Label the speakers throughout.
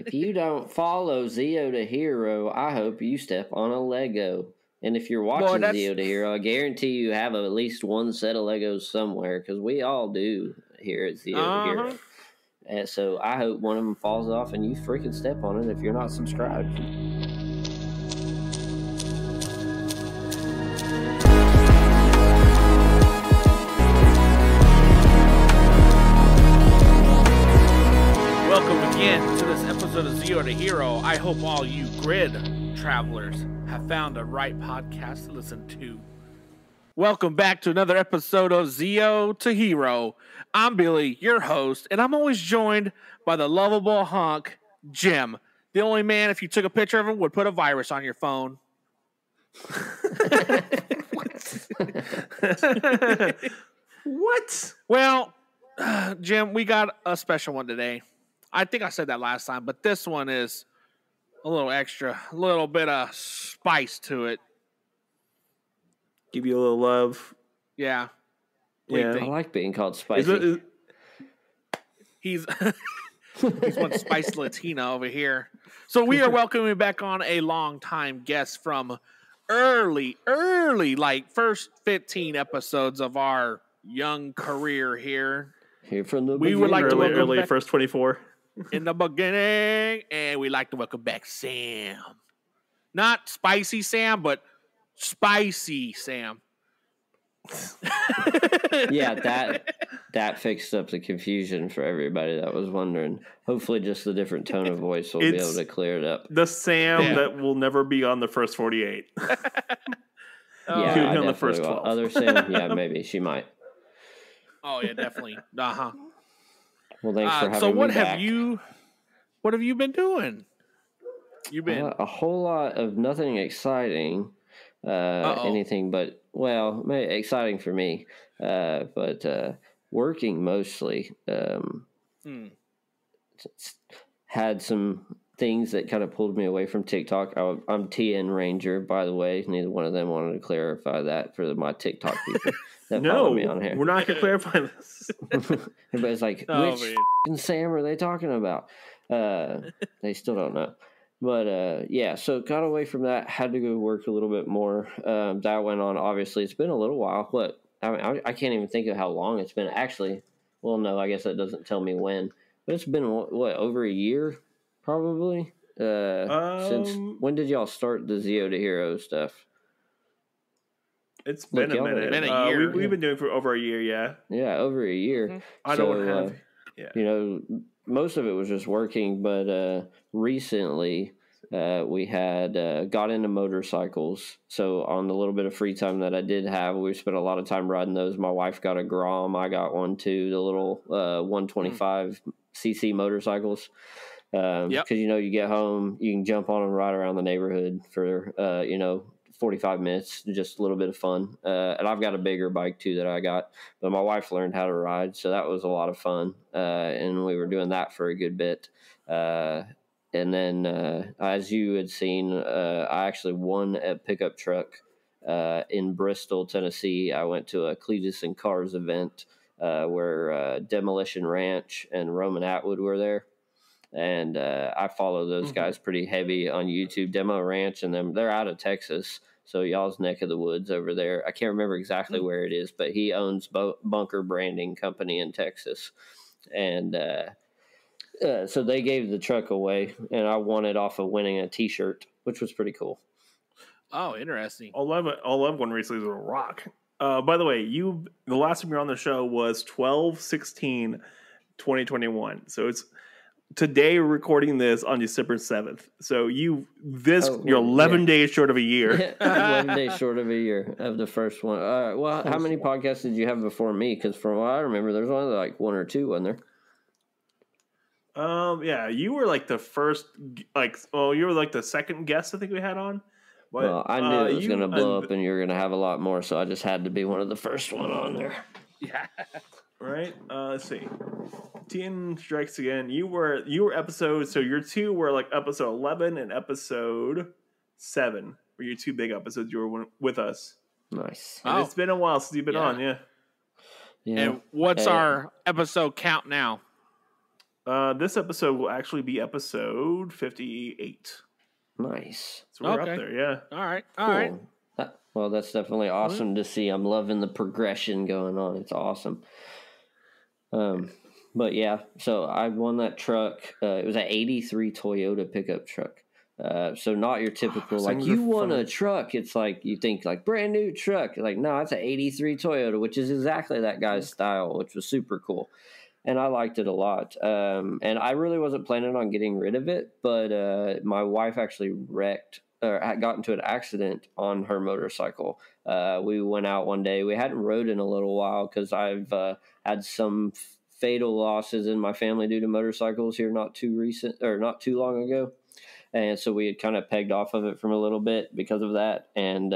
Speaker 1: If you don't follow Zeo to Hero, I hope you step on a Lego. And if you're watching Zeo to Hero, I guarantee you have at least one set of Legos somewhere, because we all do here at Zeo to Hero. And so I hope one of them falls off and you freaking step on it if you're not subscribed.
Speaker 2: Welcome again to this episode of Zeo to Hero. I hope all you grid travelers have found a right podcast to listen to. Welcome back to another episode of Zeo to Hero. I'm Billy, your host, and I'm always joined by the lovable hunk, Jim. The only man, if you took a picture of him, would put a virus on your phone.
Speaker 3: What?
Speaker 2: Well, Jim, we got a special one today. I think I said that last time, but this one is a little extra, a little bit of spice to it.
Speaker 3: Give you a little love.
Speaker 2: Yeah.
Speaker 1: I like being called spicy.
Speaker 2: He's one spiced Latina over here. So we are welcoming back on a long-time guest from early, like first 15 episodes of our young career here.
Speaker 1: Here from the
Speaker 2: we would like to welcome
Speaker 3: early
Speaker 2: back
Speaker 3: first 24
Speaker 2: in the beginning, and we'd like to welcome back Sam. Not Spicy Sam, but Spicy Sam.
Speaker 1: Yeah, that fixed up the confusion for everybody that was wondering. Hopefully just the different tone of voice will be able to clear it up.
Speaker 3: The Sam that will never be on the first 48.
Speaker 1: Yeah,
Speaker 3: on the first 12.
Speaker 1: Other Sam, yeah, maybe she might.
Speaker 2: Oh yeah, definitely. Uh-huh.
Speaker 1: Well, thanks for having me
Speaker 2: so what
Speaker 1: back.
Speaker 2: what have you been doing? You've been
Speaker 1: a whole lot of nothing exciting, anything but, well, exciting for me, but working mostly. Had some things that kind of pulled me away from TikTok. I'm TN Ranger, by the way. Neither one of them wanted to clarify that for my TikTok people that follow me on here.
Speaker 3: We're not going to clarify this.
Speaker 1: Everybody's like, which Sam are they talking about? They still don't know. But, yeah, so got away from that. Had to go work a little bit more. That went on, obviously. It's been a little while. I can't even think of how long it's been. Actually, well, no, I guess that doesn't tell me when. But it's been, over a year? Probably. Since when did y'all start the Zeo to Hero stuff?
Speaker 3: It's been a minute.
Speaker 2: Been a year.
Speaker 3: We've been doing it for over a year, yeah.
Speaker 1: Yeah, over a year.
Speaker 3: Mm-hmm. I don't have. Yeah.
Speaker 1: You know, most of it was just working, but recently we had got into motorcycles. So on the little bit of free time that I did have, we spent a lot of time riding those. My wife got a Grom. I got one too, the little 125 cc motorcycles. Because, you get home, you can jump on and ride around the neighborhood for, 45 minutes, just a little bit of fun. And I've got a bigger bike, too, that I got. But my wife learned how to ride, so that was a lot of fun. And we were doing that for a good bit. And then, as you had seen, I actually won a pickup truck in Bristol, Tennessee. I went to a Cletus and Cars event where Demolition Ranch and Roman Atwood were there. And I follow those guys pretty heavy on YouTube. Demo Ranch, and they're out of Texas, so y'all's neck of the woods over there. I can't remember exactly where it is, but he owns Bunker Branding Company in Texas. And so they gave the truck away, and I won it off of winning a T-shirt, which was pretty cool.
Speaker 2: Oh, interesting.
Speaker 3: All I've won recently is a rock. By the way, the last time you were on the show was 12/16/2021. So it's today we're recording this on December 7th. So you're 11 days short of a year.
Speaker 1: 11 days short of a year of the first one. Well, how many podcasts did you have before me? Because from what I remember, there's only like one or two, wasn't there?
Speaker 3: Yeah, you were like the first, you were like the second guest I think we had on. But,
Speaker 1: well, I knew it was going to blow up and you were going to have a lot more, so I just had to be one of the first one on there.
Speaker 2: Yeah.
Speaker 3: Right. Let's see. TN Strikes Again. You were episode. So your two were like episode 11 and episode 7 were your two big episodes. You were with us.
Speaker 1: Nice.
Speaker 3: And it's been a while since you've been on. Yeah.
Speaker 2: And what's our episode count now?
Speaker 3: This episode will actually be episode 58.
Speaker 1: Nice.
Speaker 3: So we're up there, yeah.
Speaker 2: All right.
Speaker 1: Well, that's definitely awesome to see. I'm loving the progression going on. It's awesome. But yeah, so I won that truck. It was an 83 Toyota pickup truck. So not your typical, like, you won a truck. It's like, you think, like, brand new truck. Like, no, it's an 83 Toyota, which is exactly that guy's style, which was super cool. And I liked it a lot. And I really wasn't planning on getting rid of it, but my wife actually got into an accident on her motorcycle. We went out one day. We hadn't rode in a little while because I've had some fatal losses in my family due to motorcycles here not too long ago. And so we had kind of pegged off of it from a little bit because of that. And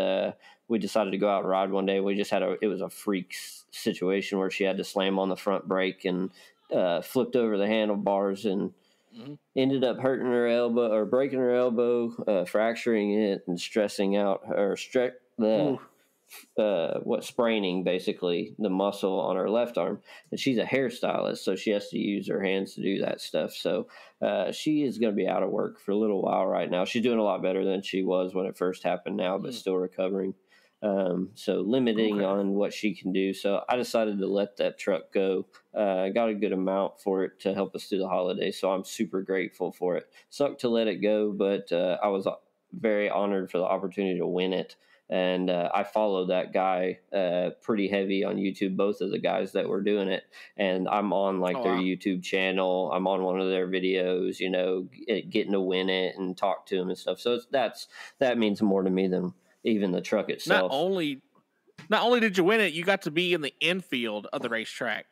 Speaker 1: we decided to go out and ride one day. We just it was a freak situation where she had to slam on the front brake and flipped over the handlebars and ended up hurting her elbow or breaking her elbow, fracturing it and stressing out or spraining basically the muscle on her left arm. And she's a hairstylist, so she has to use her hands to do that stuff. So she is going to be out of work for a little while right now. She's doing a lot better than she was when it first happened now, but still recovering. So limiting on what she can do. So I decided to let that truck go. I got a good amount for it to help us through the holidays. So I'm super grateful for it. Sucked to let it go, but I was very honored for the opportunity to win it. And I follow that guy pretty heavy on YouTube, both of the guys that were doing it. And I'm on their YouTube channel. I'm on one of their videos, getting to win it and talk to them and stuff. So that means more to me than even the truck itself.
Speaker 2: Not only did you win it, you got to be in the infield of the racetrack.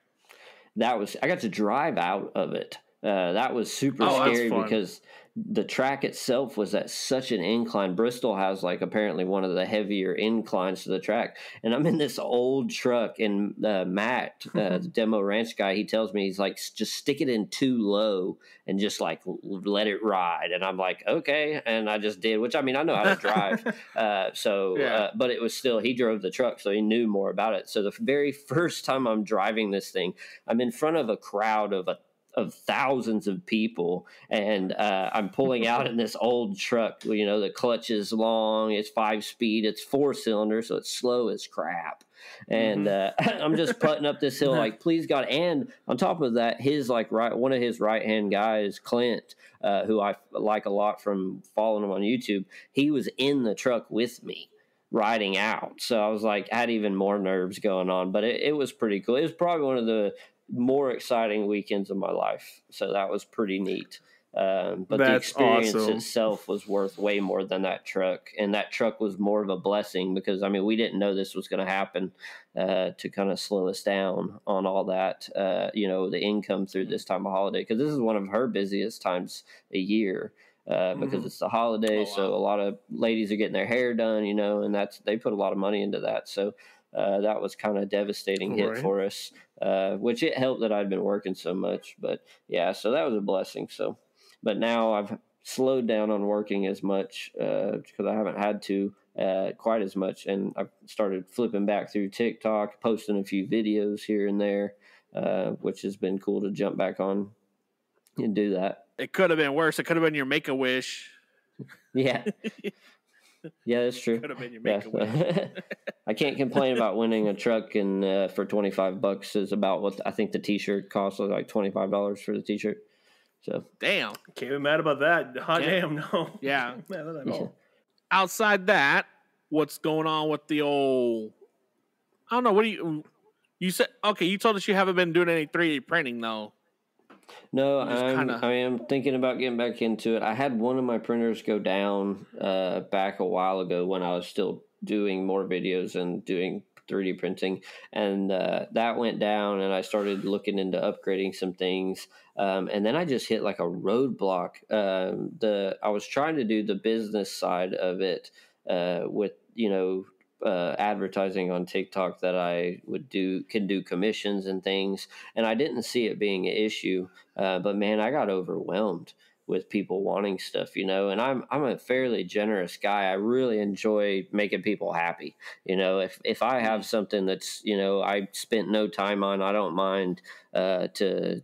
Speaker 1: I got to drive out of it. That was super scary because the track itself was at such an incline. Bristol has apparently one of the heavier inclines to the track. And I'm in this old truck, and Matt, the demo ranch guy, he tells me, he's like, just stick it in too low and just let it ride. And I'm like, okay. And I just did, which I know how to drive. But it was still, he drove the truck, so he knew more about it. So the very first time I'm driving this thing, I'm in front of a crowd of thousands of people, and I'm pulling out in this old truck. The clutch is long, it's 5-speed, it's 4-cylinder, so it's slow as crap. And I'm just putting up this hill, please God. And on top of that, one of his right hand guys, Clint, who I like a lot from following him on YouTube, he was in the truck with me riding out. So I was had even more nerves going on, but it was pretty cool. It was probably one of the more exciting weekends of my life. So that was pretty neat. But the experience itself was worth way more than that truck. And that truck was more of a blessing because, we didn't know this was going to happen to kind of slow us down on all that, the income through this time of holiday. Because this is one of her busiest times a year because it's the holiday. So a lot of ladies are getting their hair done, and they put a lot of money into that. So that was kind of a devastating hit for us, which it helped that I'd been working so much. But yeah, so that was a blessing. So, but now I've slowed down on working as much because I haven't had to quite as much. And I've started flipping back through TikTok, posting a few videos here and there, which has been cool to jump back on and do that.
Speaker 2: It could have been worse. It could have been your Make-A-Wish.
Speaker 1: Yeah. Yeah, that's true.
Speaker 2: Could have been your Make-A-Wish.
Speaker 1: I can't complain about winning a truck, and for $25 is about what I think the T-shirt costs. $25 for the T-shirt. So
Speaker 2: damn,
Speaker 3: can't be mad about that. Damn, no.
Speaker 2: Yeah.
Speaker 3: Mad at that at all.
Speaker 2: Outside that, what's going on with the old? I don't know. What do you said? Okay, you told us you haven't been doing any 3D printing though.
Speaker 1: No, I am thinking about getting back into it. I had one of my printers go down back a while ago when I was still doing more videos and doing 3D printing, and that went down, and I started looking into upgrading some things, and then I just hit a roadblock. I was trying to do the business side of it with advertising on TikTok that I can do commissions and things, and I didn't see it being an issue, but man, I got overwhelmed with people wanting stuff, and I'm a fairly generous guy. I really enjoy making people happy. If I have something that's, I spent no time on, I don't mind to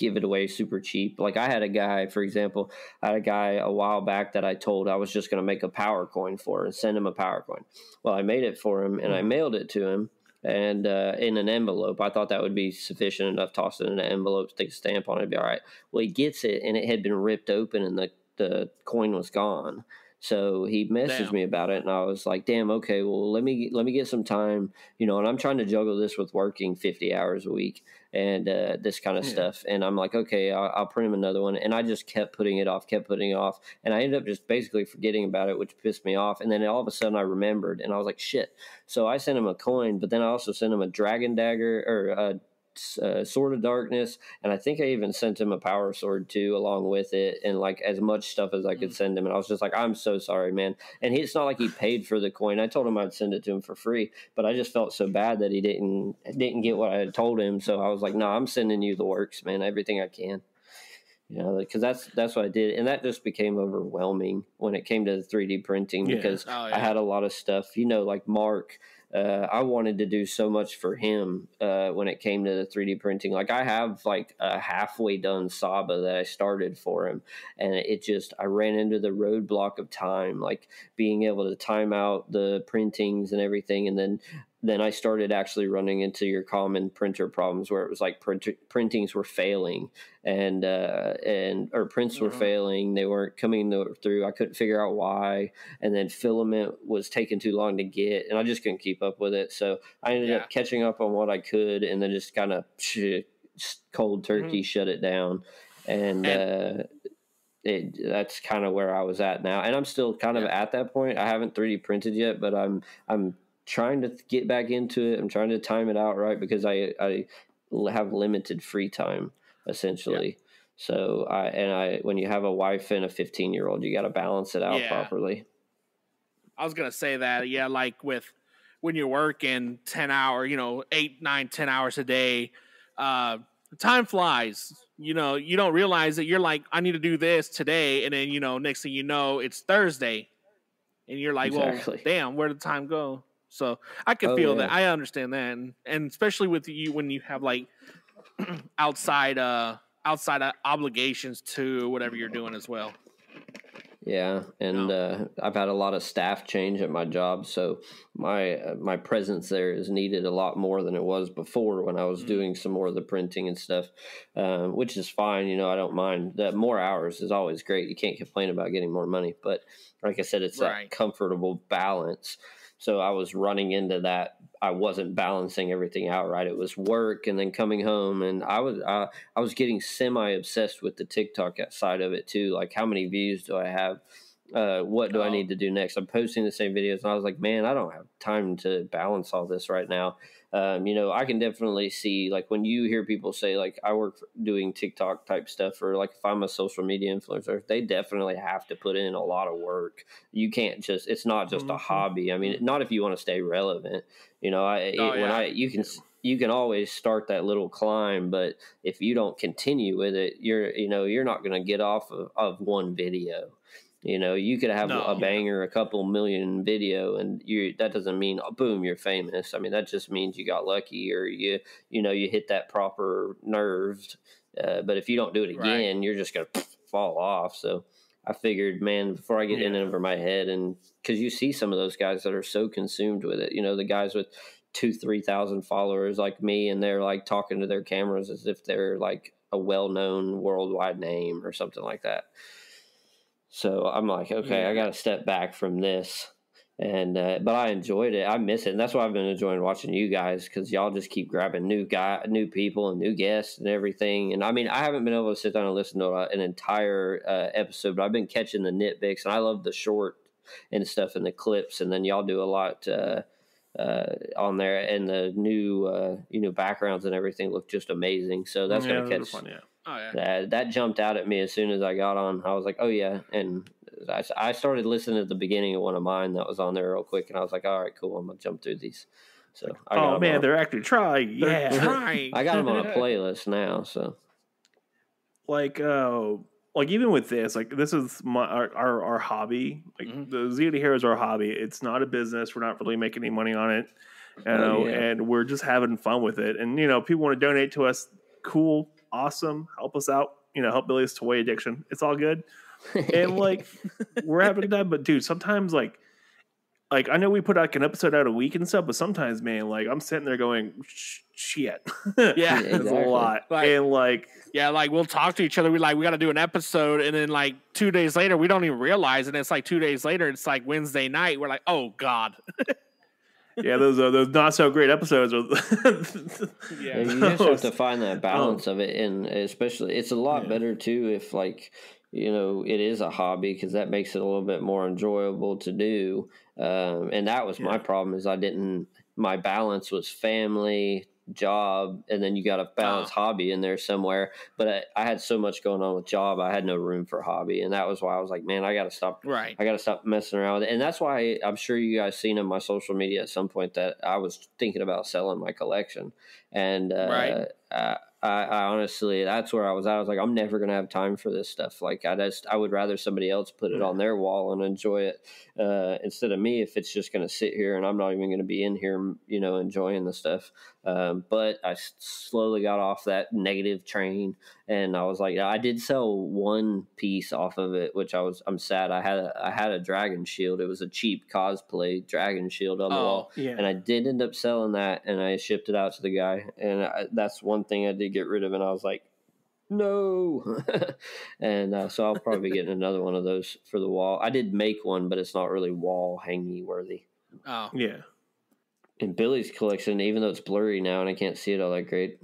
Speaker 1: give it away super cheap. Like I had a guy, for example, a while back that I told I was just going to make a power coin for and send him a power coin. Well, I made it for him and I mailed it to him and in an envelope. I thought that would be sufficient enough. Toss it in an envelope, stick a stamp on it, be all right. Well, he gets it and it had been ripped open and the coin was gone. So he messaged me about it, and I was like, "Damn, okay. Well, let me get some time, you know." And I'm trying to juggle this with working 50 hours a week and this kind of stuff. And I'm like, "Okay, I'll print him another one." And I just kept putting it off, and I ended up just basically forgetting about it, which pissed me off. And then all of a sudden, I remembered, and I was like, "Shit!" So I sent him a coin, but then I also sent him a dragon dagger or Sword of Darkness, and I think I even sent him a power sword too along with it, and like as much stuff as I could send him. And I was just like, I'm so sorry, man. And it's not like he paid for the coin. I told him I'd send it to him for free, but I just felt so bad that he didn't get what I had told him. So I was like, no, I'm sending you the works, man, everything I can. You know, because that's what I did, and that just became overwhelming when it came to the 3D printing because I had a lot of stuff, you know, like Mark. I wanted to do so much for him when it came to the 3D printing. Like I have like a halfway done Saba that I started for him, and I ran into the roadblock of time, like being able to time out the printings and everything, and then I started actually running into your common printer problems where it was like printings were failing and prints were failing. They weren't coming through. I couldn't figure out why. And then filament was taking too long to get, and I just couldn't keep up with it. So I ended up catching up on what I could, and then just kind of cold turkey shut it down. And that's kind of where I was at now. And I'm still kind of at that point. I haven't 3D printed yet, but I'm trying to get back into it. I'm trying to time it out right because I have limited free time essentially. So when you have a wife and a 15-year-old, you got to balance it out properly.
Speaker 2: I was gonna say that, like when you're working 10 hours, 8, 9, 10 hours a day, time flies. You know, you don't realize that you're like, I need to do this today, and then next thing you know, it's Thursday, and you're like, well, damn, where did the time go? So I can feel that. I understand that, and especially with you when you have like outside obligations to whatever you're doing as well.
Speaker 1: Yeah, and I've had a lot of staff change at my job, so my presence there is needed a lot more than it was before when I was doing some more of the printing and stuff, which is fine. I don't mind. That more hours is always great. You can't complain about getting more money, but like I said, it's that comfortable balance. So I was running into that. I wasn't balancing everything out right. It was work and then coming home, and I was getting semi-obsessed with the TikTok side of it too. Like, how many views do I have? What do I need to do next? I'm posting the same videos, and I was like, man, I don't have time to balance all this right now. I can definitely see, like, when you hear people say, like, I work doing TikTok type stuff, or like if I'm a social media influencer, they definitely have to put in a lot of work. You can't it's not just a hobby. I mean, not if you want to stay relevant. You can always start that little climb, but if you don't continue with it, you're not going to get off of one video. You could have a banger, a couple million video, and that doesn't mean, boom, you're famous. I mean, that just means you got lucky, or you hit that proper nerves. But if you don't do it again, you're just going to fall off. So I figured, man, before I get in over my head, and because you see some of those guys that are so consumed with it, the guys with 2,000-3,000 followers like me, and they're like talking to their cameras as if they're like a well-known worldwide name or something like that. So I'm like, okay, I got to step back from this. And but I enjoyed it. I miss it. And that's why I've been enjoying watching you guys, because y'all just keep grabbing new people and new guests and everything. And I mean, I haven't been able to sit down and listen to an entire episode, but I've been catching the nitpicks, and I love the short and stuff and the clips. And then y'all do a lot on there, and the new backgrounds and everything look just amazing. So that's going to catch fun, Oh, yeah. That jumped out at me as soon as I got on. I was like, oh, yeah. And I started listening at the beginning of one of mine that was on there real quick, and I was like, all right, cool, I'm going to jump through these. So
Speaker 3: they're actually trying. Yeah.
Speaker 2: They're trying.
Speaker 1: I got them on a playlist now, so.
Speaker 3: Like even with this, like, this is our hobby. Like, the ZeoToHero is our hobby. It's not a business. We're not really making any money on it. And we're just having fun with it. And, people want to donate to us, cool. awesome. Help us out. Help Billy with toy addiction. It's all good. And like we're having a good time, but dude, sometimes like I know we put like an episode out a week and stuff, but sometimes, man, like I'm sitting there going, shit.
Speaker 2: Yeah,
Speaker 3: it's a lot. And like,
Speaker 2: yeah, like we'll talk to each other. We got to do an episode, and then like 2 days later, we don't even realize, and it's like 2 days later, it's like Wednesday night. We're like, oh god.
Speaker 3: Yeah, those not so great episodes.
Speaker 1: Yeah, you just have to find that balance of it, and especially it's a lot better too if like it is a hobby, because that makes it a little bit more enjoyable to do. And that was my problem, is my balance was family, job, and then you got to balance hobby in there somewhere. But I had so much going on with job, I had no room for hobby, and that was why I was like, man, I got to stop.
Speaker 2: Right.
Speaker 1: I got to stop messing around with it. And that's why I'm sure you guys seen on my social media at some point that I was thinking about selling my collection. And I honestly, that's where I was at. I was like, I'm never going to have time for this stuff. Like I would rather somebody else put it on their wall and enjoy it instead of me, if it's just going to sit here and I'm not even going to be in here, enjoying the stuff. But I slowly got off that negative train, and I was like, I did sell one piece off of it, which I'm sad. I had a dragon shield. It was a cheap cosplay dragon shield on the wall, and I did end up selling that, and I shipped it out to the guy, and that's one thing I did get rid of, and I was like, no. And so I'll probably be getting another one of those for the wall. I did make one, but it's not really wall hangy worthy.
Speaker 2: Oh
Speaker 3: yeah.
Speaker 1: And Billy's collection, even though it's blurry now and I can't see it all that great,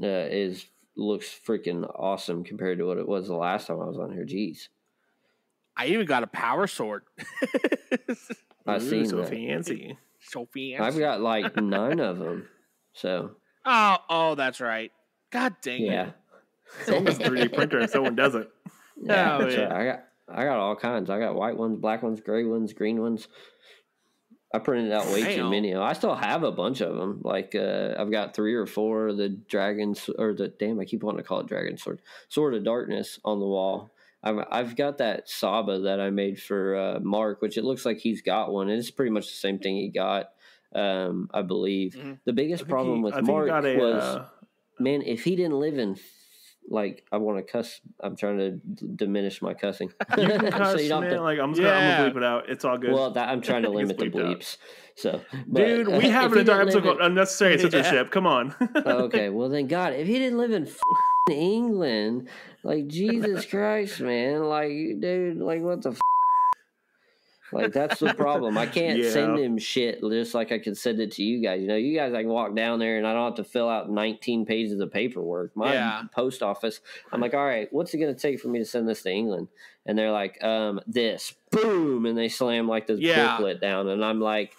Speaker 1: looks freaking awesome compared to what it was the last time I was on here. Jeez.
Speaker 2: I even got a power sword.
Speaker 1: I've seen
Speaker 3: so
Speaker 1: that.
Speaker 2: Fancy. So fancy.
Speaker 1: I've got like 9 of them. So.
Speaker 2: Oh, that's right. God dang it.
Speaker 1: Yeah.
Speaker 3: Someone's 3D printer and someone doesn't.
Speaker 1: Yeah, that's right. I got all kinds. I got white ones, black ones, gray ones, green ones. I printed out way too many. I still have a bunch of them. Like I've got 3 or 4 of the dragons, or I keep wanting to call it dragon sword of darkness on the wall. I've got that Saba that I made for Mark, which it looks like he's got one. It's pretty much the same thing he got, I believe. Mm-hmm. The biggest problem with Mark was, man, if he didn't live in, like, I want to cuss. I'm trying to diminish my cussing.
Speaker 3: You can cuss, so man. Like, I'm gonna bleep it out. It's all good.
Speaker 1: Well, I'm trying to limit the bleeps. So,
Speaker 3: dude, we have an entire episode called Unnecessary Censorship. Come on.
Speaker 1: Okay, well then, God, if he didn't live in England, like, Jesus Christ, man, like, dude, like, what the like, that's the problem. I can't send him shit just like I can send it to you guys. You guys, I can walk down there and I don't have to fill out 19 pages of paperwork. My post office, I'm like, all right, what's it going to take for me to send this to England? And they're like, this, boom, and they slam like this booklet down, and I'm like,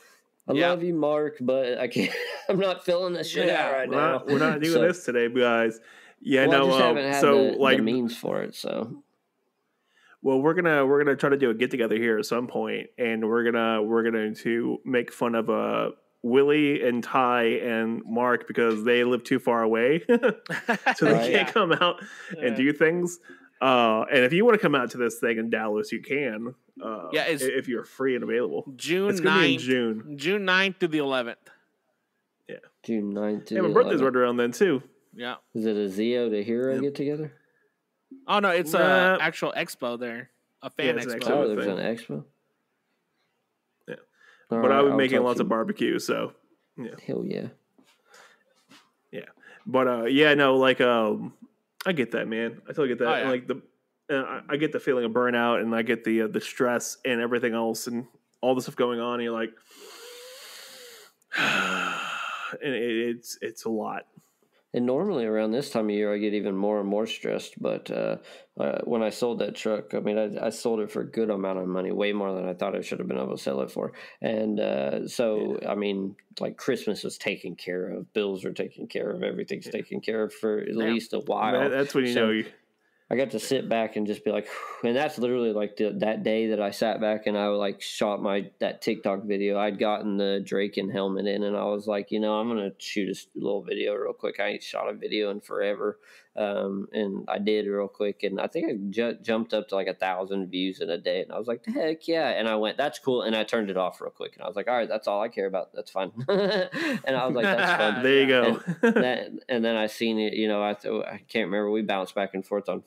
Speaker 1: I love you, Mark, but I can't. I'm not filling this shit out right now.
Speaker 3: We're not doing this today, guys. Yeah,
Speaker 1: well, I just haven't had the means for it, so.
Speaker 3: Well, we're gonna try to do a get together here at some point, and we're gonna to make fun of Willie and Ty and Mark because they live too far away, so they can't come out and do things. And if you want to come out to this thing in Dallas, you can. If you're free and available.
Speaker 2: June 9th. June 9th to the 11th.
Speaker 3: Yeah,
Speaker 1: June 9th to the 11th.
Speaker 3: My birthday's right around then too.
Speaker 2: Yeah.
Speaker 1: Is it a Zeotoheropod get together?
Speaker 2: Oh no, it's an actual expo there, a fan expo.
Speaker 1: Oh, there's an expo.
Speaker 3: Yeah, but I'll be making lots of barbecue, so yeah.
Speaker 1: Hell yeah.
Speaker 3: Yeah, but I get that, man. I totally get that. Like I get the feeling of burnout, and I get the stress and everything else, and all the stuff going on. And you're like, and it's a lot.
Speaker 1: And normally around this time of year, I get even more and more stressed. But when I sold that truck, I mean, I sold it for a good amount of money, way more than I thought I should have been able to sell it for. And I mean, like, Christmas was taken care of. Bills are taken care of. Everything's taken care of for at least a while.
Speaker 3: That's when you know.
Speaker 1: I got to sit back and just be like, and that's literally like that day that I sat back and I shot that TikTok video. I'd gotten the Draken helmet in, and I was like, I'm going to shoot a little video real quick. I ain't shot a video in forever. And I did real quick, and I think I jumped up to like 1,000 views in a day, and I was like, heck yeah. And I went, that's cool. And I turned it off real quick, and I was like, all right, that's all I care about. That's fine. And I was like, that's fun.
Speaker 3: There you go.
Speaker 1: And then I seen it, I can't remember. We bounced back and forth on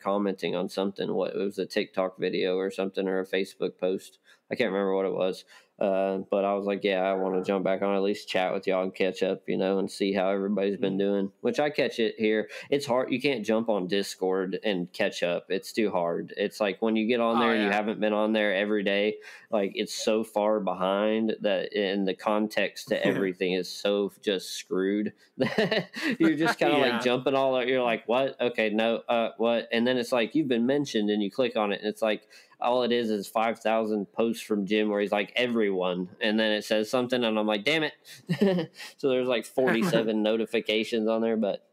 Speaker 1: commenting on something. What it was, a TikTok video or something, or a Facebook post. I can't remember what it was. But I was like, yeah, I want to jump back on, at least chat with y'all and catch up, and see how everybody's been doing, which I catch it here. It's hard. You can't jump on Discord and catch up. It's too hard. It's like when you get on there and you haven't been on there every day, like it's so far behind that, and the context to everything is so just screwed that you're just kind of like jumping all out. You're like, what? Okay, no, what? And then it's like, you've been mentioned, and you click on it and it's like, all it is 5,000 posts from Jim where he's like, everyone, and then it says something, and I'm like, damn it. So there's like 47 notifications on there, but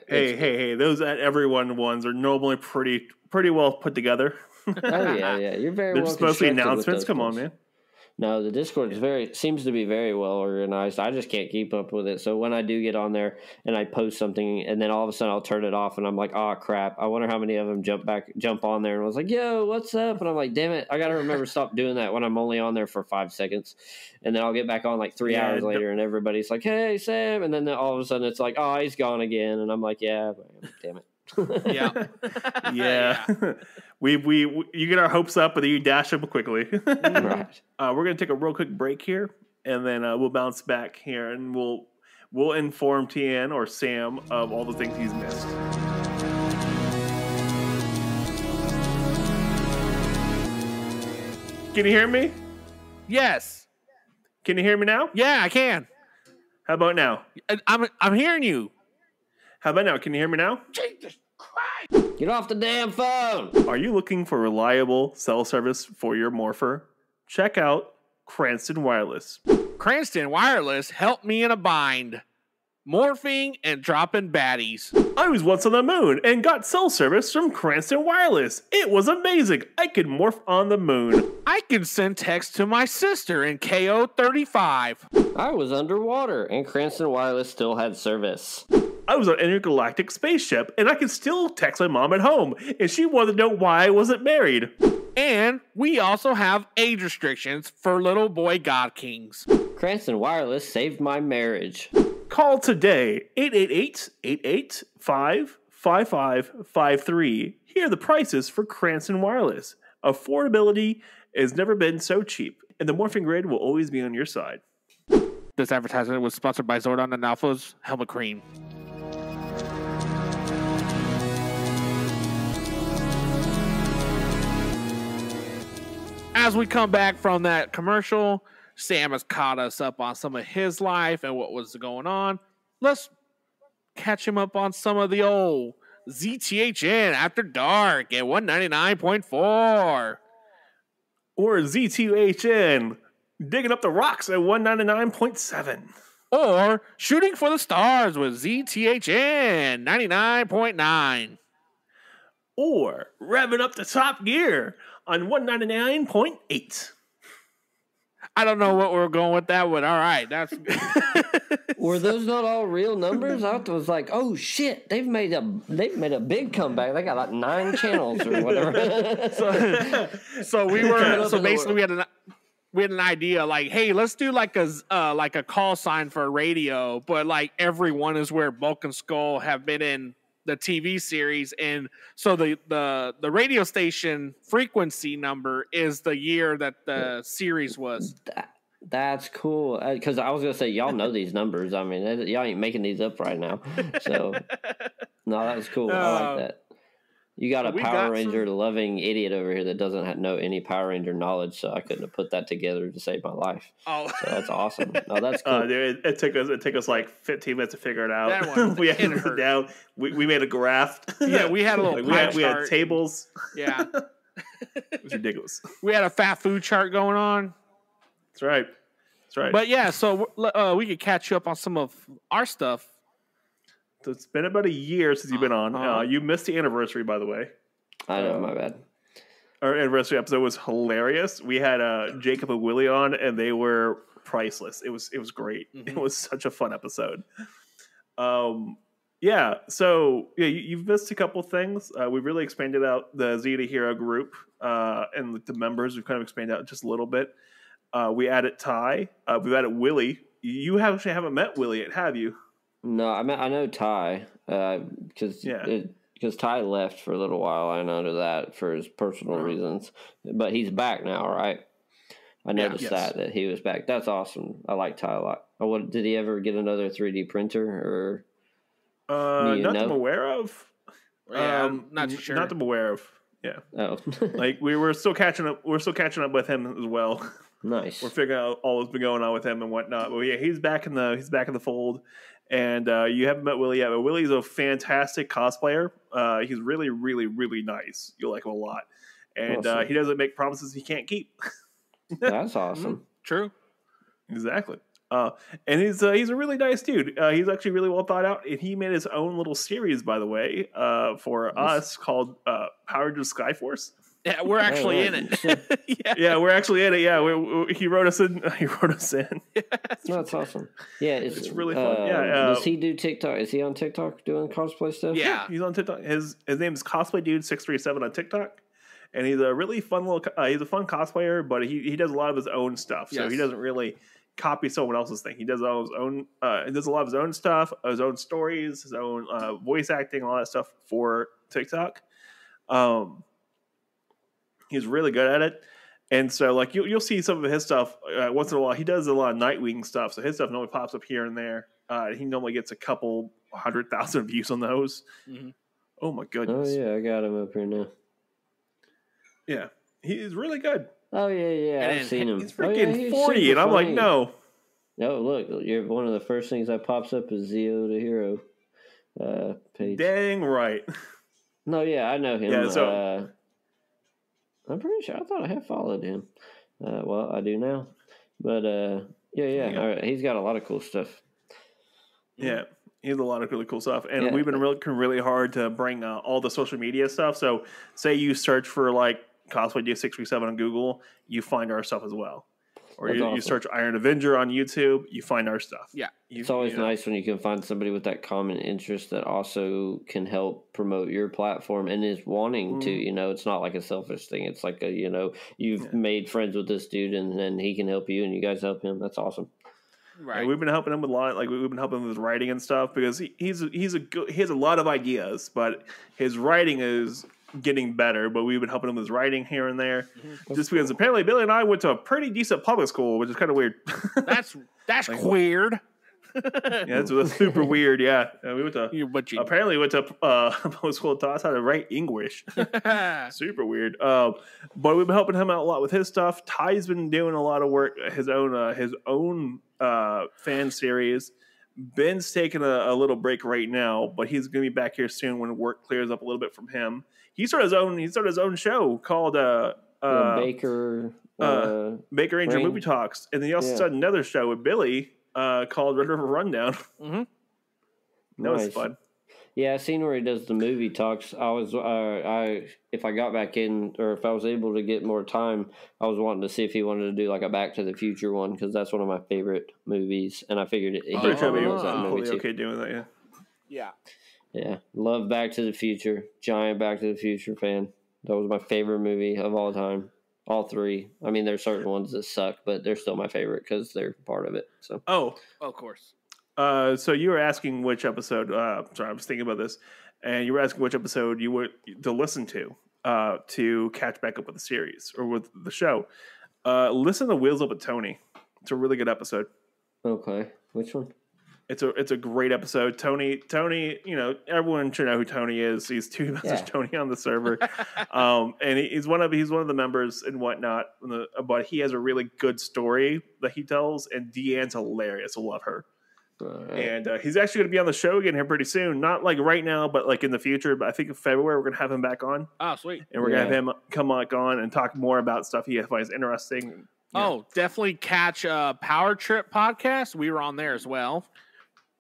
Speaker 3: hey, those at everyone ones are normally pretty well put together.
Speaker 1: Oh yeah, you're very well.
Speaker 3: They're just mostly announcements. Come on, man.
Speaker 1: No, the Discord seems to be very well organized. I just can't keep up with it. So when I do get on there and I post something, and then all of a sudden I'll turn it off, and I'm like, oh crap! I wonder how many of them jump on there, and was like, yo, what's up? And I'm like, damn it, I got to remember stop doing that when I'm only on there for 5 seconds, and then I'll get back on like 3 hours later, and everybody's like, hey Sam, and then all of a sudden it's like, oh, he's gone again, and I'm like, yeah, damn it.
Speaker 3: Yeah. We you get our hopes up, but then you dash them quickly.
Speaker 1: Right.
Speaker 3: We're gonna take a real quick break here, and then we'll bounce back here, and we'll inform TN or Sam of all the things he's missed. Can you hear me?
Speaker 2: Yes.
Speaker 3: Can you hear me now?
Speaker 2: Yeah, I can.
Speaker 3: How about now?
Speaker 2: I'm hearing you.
Speaker 3: How about now? Can you hear me now?
Speaker 2: Jesus Christ.
Speaker 1: Get off the damn phone.
Speaker 3: Are you looking for reliable cell service for your morpher? Check out Cranston Wireless.
Speaker 2: Cranston Wireless helped me in a bind. Morphing and dropping baddies.
Speaker 3: I was once on the moon and got cell service from Cranston Wireless. It was amazing. I could morph on the moon.
Speaker 2: I can send text to my sister in KO 35.
Speaker 1: I was underwater, and Cranston Wireless still had service.
Speaker 3: I was on an intergalactic spaceship, and I could still text my mom at home, and she wanted to know why I wasn't married.
Speaker 2: And we also have age restrictions for little boy god kings.
Speaker 1: Cranston Wireless saved my marriage.
Speaker 3: Call today, 888-885-5553. Here are the prices for Cranston Wireless. Affordability has never been so cheap, and the morphing grid will always be on your side.
Speaker 2: This advertisement was sponsored by Zordon and Alpha's Helmet Cream. As we come back from that commercial, Sam has caught us up on some of his life and what was going on. Let's catch him up on some of the old ZTHN After Dark at 199.4.
Speaker 3: Or Z2HN Digging Up the Rocks at 199.7.
Speaker 2: Or Shooting for the Stars with ZTHN 99.9.
Speaker 3: Or Revving Up the Top Gear on 199.8.
Speaker 2: I don't know what we're going with that one. All right, that's.
Speaker 1: Were those not all real numbers? I was like, oh shit, they've made a big comeback. They got like 9 channels or whatever.
Speaker 2: so basically we had an idea like, hey, let's do like a call sign for a radio, but like everyone is where Bulk and Skull have been in the TV series, and so the radio station frequency number is the year that the series was.
Speaker 1: That's cool, because I was gonna say, y'all know these numbers. I mean, y'all ain't making these up right now. So no, that was cool. I like that. You got a Power Ranger loving idiot over here that doesn't know any Power Ranger knowledge, so I couldn't have put that together to save my life. Oh, so that's awesome. No, that's cool.
Speaker 3: Dude, it took us like 15 minutes to figure it out. That one, we had to sit down. We made a graph.
Speaker 2: Yeah, we had a little
Speaker 3: we had tables.
Speaker 2: Yeah,
Speaker 3: it was ridiculous.
Speaker 2: We had a fat food chart going on.
Speaker 3: That's right.
Speaker 2: But yeah, so we could catch you up on some of our stuff.
Speaker 3: So it's been about a year since you've been on. You missed the anniversary, by the way.
Speaker 1: I know, my bad.
Speaker 3: Our anniversary episode was hilarious. We had Jacob and Willie on, and they were priceless. It was great. Mm-hmm. It was such a fun episode. Yeah, so you've missed a couple things. We've really expanded out the Zeta Hero group, and the members. We've kind of expanded out just a little bit. We added Ty. We've added Willie. You actually haven't met Willie yet, have you?
Speaker 1: No, I know Ty because Ty left for a little while. I know that for his personal reasons, but he's back now, right? I noticed that he was back. That's awesome. I like Ty a lot. Did he ever get another 3D printer or?
Speaker 3: Not that I'm aware of.
Speaker 2: I'm not too sure.
Speaker 3: Not that I'm aware of. Yeah.
Speaker 1: Oh.
Speaker 3: Like we're still catching up. We're still catching up with him as well.
Speaker 1: Nice.
Speaker 3: We're figuring out all that's been going on with him and whatnot. But yeah, he's back in the fold. And you haven't met Willie yet, but Willie's a fantastic cosplayer. He's really, really, really nice. You'll like him a lot. And
Speaker 1: awesome.
Speaker 3: He doesn't make promises he can't keep.
Speaker 1: That's awesome.
Speaker 2: True.
Speaker 3: Exactly. And he's a really nice dude. He's actually really well thought out, and he made his own little series, by the way, for us called Power to Skyforce.
Speaker 2: Yeah, we're actually in it.
Speaker 3: Yeah, we're actually in it. Yeah, he wrote us in.
Speaker 2: Yeah,
Speaker 1: that's awesome. Yeah,
Speaker 3: it's really fun.
Speaker 1: Does he do TikTok? Is he on TikTok doing cosplay stuff?
Speaker 3: Yeah, he's on TikTok. His name is Cosplay Dude 637 on TikTok. And he's a really fun he's a fun cosplayer, but he does a lot of his own stuff. So he doesn't really copy someone else's thing. He does all his own. He does a lot of his own stuff, his own stories, his own voice acting, all that stuff for TikTok. He's really good at it, and so like you'll see some of his stuff once in a while. He does a lot of Nightwing stuff, so his stuff normally pops up here and there. He normally gets a couple 100,000 views on those. Mm-hmm. Oh my goodness!
Speaker 1: Oh yeah, I got him up here now.
Speaker 3: Yeah, he's really good.
Speaker 1: Oh yeah, I've seen him.
Speaker 3: He's freaking 40, and I'm like, no.
Speaker 1: No, look, one of the first things that pops up is Zeotoheropod page.
Speaker 3: Dang right.
Speaker 1: No, yeah, I know him.
Speaker 3: Yeah, so
Speaker 1: I'm pretty sure I thought I had followed him. Well, I do now. But yeah. All right. He's got a lot of cool stuff.
Speaker 3: Yeah. He has a lot of really cool stuff, and we've been working really hard to bring all the social media stuff. So, say you search for like Cosplay Day 637 on Google, you find our stuff as well. Or you search Iron Avenger on YouTube, you find our stuff.
Speaker 2: Yeah,
Speaker 1: it's always nice when you can find somebody with that common interest that also can help promote your platform and is wanting to. It's not like a selfish thing. It's like you've made friends with this dude, and then he can help you, and you guys help him. That's awesome.
Speaker 3: Right. And we've been helping him with a lot. Like we've been helping him with his writing and stuff because he has a lot of ideas, but his writing is getting better. But we've been helping him with his writing here and there, just because apparently Billy and I went to a pretty decent public school, which is kind of weird.
Speaker 2: That's like, weird.
Speaker 3: Yeah, that's super weird. Yeah, we went to apparently went to public school and taught us how to write English. Super weird. But we've been helping him out a lot with his stuff. Ty's been doing a lot of work, his own fan series. Ben's taking a little break right now, but he's going to be back here soon when work clears up a little bit from him. He started his own show called
Speaker 1: Baker
Speaker 3: Ranger Movie Talks, and then he also started another show with Billy called Red River Rundown.
Speaker 2: Mm-hmm.
Speaker 3: That was fun.
Speaker 1: Yeah, I seen where he does the movie talks. I was, if I got back in, or if I was able to get more time, I was wanting to see if he wanted to do like a Back to the Future one because that's one of my favorite movies, and I figured he was that movie too.
Speaker 3: Okay, doing that,
Speaker 1: yeah. Love Back to the Future. Giant Back to the Future fan. That was my favorite movie of all time. All three. I mean, there's certain ones that suck, but they're still my favorite because they're part of it. So.
Speaker 2: Of course.
Speaker 3: So you were asking which episode. Sorry, I was thinking about this, and you were asking which episode you were to listen to catch back up with the series or with the show. Listen to Wheels Up with Tony. It's a really good episode.
Speaker 1: Okay, which one?
Speaker 3: It's a great episode. Tony, everyone should know who Tony is. He's two message Tony on the server, and he's one of the members and whatnot. But he has a really good story that he tells, and Deanne's hilarious. I love her. Right. And he's actually going to be on the show again here pretty soon. Not like right now, but like in the future. But I think in February we're going to have him back on.
Speaker 2: Oh, sweet!
Speaker 3: And we're going to have him come on and talk more about stuff he finds interesting.
Speaker 2: Definitely catch Power Trip podcast. We were on there as well.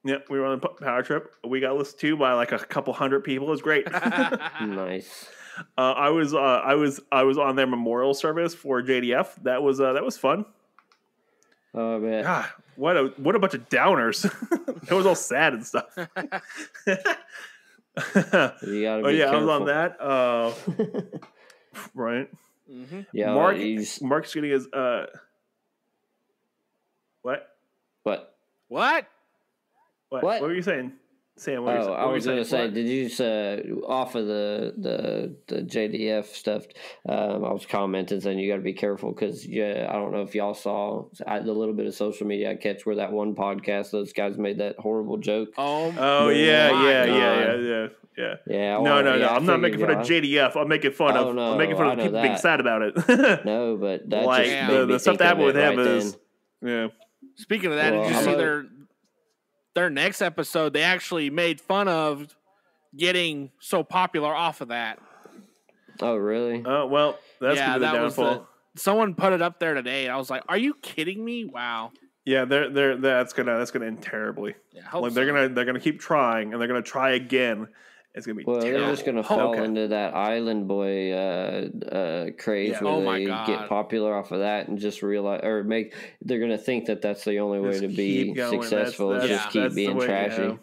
Speaker 3: Yeah, we were on the Power Trip. We got listened to by like a couple hundred people. It was great.
Speaker 1: Nice.
Speaker 3: I was on their memorial service for JDF. That was fun.
Speaker 1: Oh man.
Speaker 3: God, what a bunch of downers. It was all sad and stuff.
Speaker 1: You gotta be
Speaker 3: yeah,
Speaker 1: careful.
Speaker 3: I was on that. Right.
Speaker 2: Mm-hmm.
Speaker 1: Yeah,
Speaker 3: Mark's getting his what?
Speaker 2: What?
Speaker 3: What were you saying? Sam, what
Speaker 1: I was going to say,
Speaker 3: What?
Speaker 1: did you off of the JDF stuff? I was commenting saying you got to be careful because I don't know if y'all saw the little bit of social media I catch where that one podcast those guys made that horrible joke.
Speaker 3: Yeah.
Speaker 1: Yeah.
Speaker 3: No. I'm not making fun of JDF. I'm making fun of people being sad about it.
Speaker 1: No, but that
Speaker 3: like
Speaker 1: just made me
Speaker 3: the stuff
Speaker 1: think
Speaker 3: that
Speaker 1: of
Speaker 3: happened with
Speaker 1: it
Speaker 3: him
Speaker 1: right
Speaker 3: is
Speaker 1: then.
Speaker 2: Speaking of that, did you see their next episode? They actually made fun of getting so popular off of that.
Speaker 1: Oh, really?
Speaker 3: Oh, well, that's gonna be the downfall.
Speaker 2: Someone put it up there today, and I was like, "Are you kidding me?" Wow.
Speaker 3: Yeah, that's gonna end terribly.
Speaker 2: Yeah,
Speaker 3: like they're gonna keep trying, and they're gonna try again. It's gonna be terrible.
Speaker 1: They're just gonna fall into that Island Boy craze where they get popular off of that and just realize they're gonna think that that's the only way to be successful. Just keep being trashy.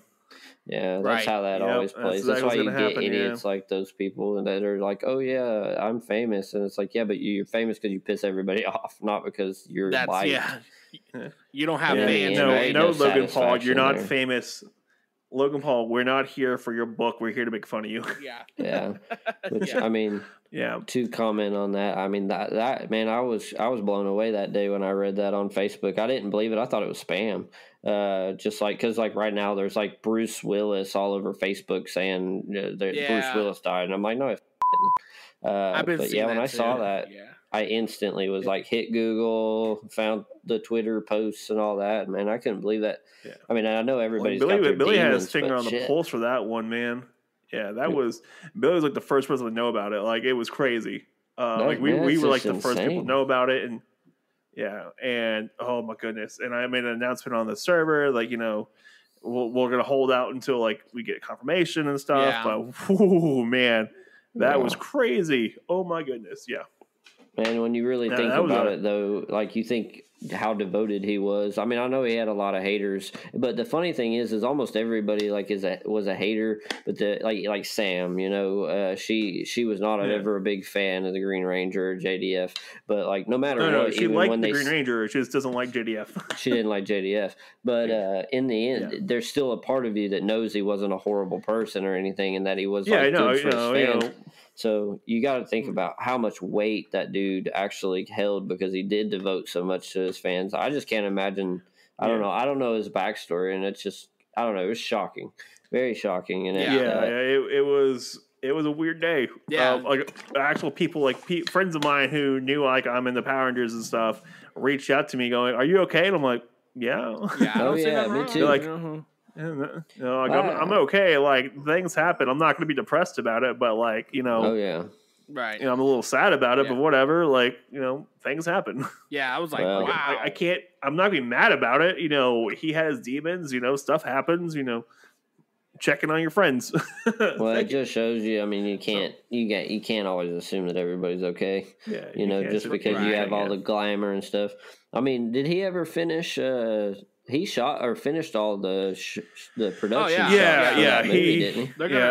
Speaker 1: Yeah, that's how that always plays. That's why you get idiots like those people that are like, "Oh yeah, I'm famous," and it's like, "Yeah, but you're famous because you piss everybody off, not because you're liked."
Speaker 2: Yeah. You don't have fans.
Speaker 3: No, Logan Paul, you're not famous. Logan Paul, we're not here for your book. We're here to make fun of you.
Speaker 1: Yeah. Which I mean, to comment on that, I mean that man, I was blown away that day when I read that on Facebook. I didn't believe it. I thought it was spam. Just like because like right now there's like Bruce Willis all over Facebook saying Bruce Willis died, and I'm like, no.
Speaker 2: I've been seeing
Speaker 1: when I saw that, I instantly was like, hit Google, found the Twitter posts and all that. Man, I couldn't believe that. Yeah. I mean, I know everybody's got their
Speaker 3: Billy
Speaker 1: demons,
Speaker 3: had his finger on the pulse for that one, man. Yeah, Billy was like the first person to know about it. Like it was crazy. We were like the first people to know about it, and and oh my goodness! And I made an announcement on the server, like we're gonna hold out until like we get confirmation and stuff. Yeah. But man, that was crazy. Oh my goodness, yeah.
Speaker 1: Man, when you really think about it, though, like you think how devoted he was. I mean, I know he had a lot of haters, but the funny thing is almost everybody like was a hater. But like Sam, she was not ever a big fan of the Green Ranger or JDF. But like no matter what,
Speaker 3: she liked the Green Ranger. She just doesn't like JDF.
Speaker 1: She didn't like JDF. But in the end, there's still a part of you that knows he wasn't a horrible person or anything, and that he was good for his fans. So you got to think about how much weight that dude actually held because he did devote so much to his fans. I just can't imagine. I don't know. I don't know his backstory, and it's just I don't know. It was shocking, very shocking. And
Speaker 3: it was a weird day.
Speaker 2: Yeah,
Speaker 3: like actual people, like friends of mine who knew like I'm in the Power Rangers and stuff, reached out to me going, "Are you okay?" And I'm like, "Yeah,
Speaker 1: me too."
Speaker 3: They're like. I'm okay. Like things happen. I'm not going to be depressed about it, but like
Speaker 2: right.
Speaker 3: I'm a little sad about it, but whatever. Like things happen.
Speaker 2: Yeah, I was like, wow.
Speaker 3: I can't. I'm not going to be mad about it. He has demons. Stuff happens. Checking on your friends.
Speaker 1: Well, it just shows you. I mean, you can't always assume that everybody's okay. Yeah, just because you have all the glamour and stuff. I mean, did he ever finish? He shot or finished all the production shots.
Speaker 3: Didn't he?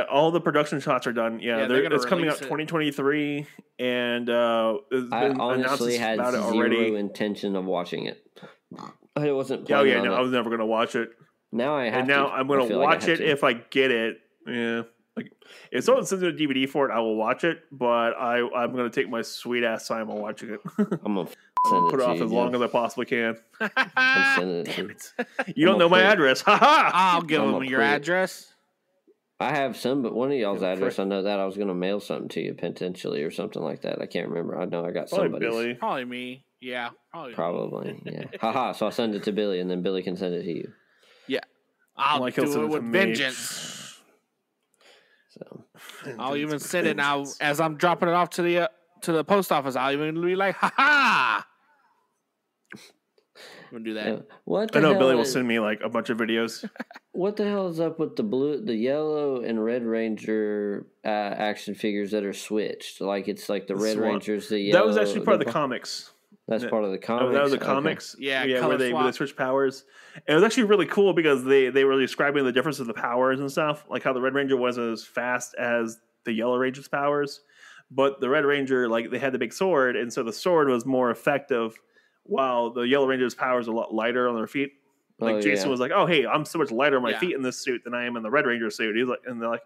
Speaker 3: All the production shots are done. It's coming out 2023, and I
Speaker 1: honestly had zero intention of watching it. I wasn't.
Speaker 3: I was never going to watch it.
Speaker 1: Now I have.
Speaker 3: And now I'm going to watch it if I get it. Yeah. Like if someone sends me a DVD for it, I will watch it. But I'm going to take my sweet ass time on watching it.
Speaker 1: I'm gonna
Speaker 3: put it off as long as I possibly can.
Speaker 2: Damn it!
Speaker 3: You don't know my address. Ha ha!
Speaker 2: I'll give them your address.
Speaker 1: I have some, but one of y'all's address. I know that I was going to mail something to you potentially or something like that. I can't remember. I know I got somebody's.
Speaker 3: Billy.
Speaker 2: Probably me. Yeah.
Speaker 1: Probably. Yeah. Haha. So I'll send it to Billy, and then Billy can send it to you.
Speaker 2: Yeah. I'll do it with vengeance.
Speaker 1: So
Speaker 2: I'll even send it now as I'm dropping it off to the post office. I'll even be like, ha ha. I'm gonna do that.
Speaker 3: I know Billy will send me like a bunch of videos.
Speaker 1: What the hell is up with the yellow and red Ranger action figures that are switched? Like it's like the red Ranger's the yellow.
Speaker 3: That was actually part of the comics.
Speaker 1: That's part of the comics.
Speaker 3: Oh, that was the
Speaker 1: Okay.
Speaker 3: comics.
Speaker 2: Yeah,
Speaker 3: where they switch powers. And it was actually really cool because they were describing the difference of the powers and stuff, like how the Red Ranger wasn't as fast as the Yellow Ranger's powers, but the Red Ranger, like, they had the big sword, and so the sword was more effective, while the Yellow Ranger's powers were a lot lighter on their feet. Like, Jason was like, "Oh, hey, I'm so much lighter on my feet in this suit than I am in the Red Ranger suit." He's like, and they're like,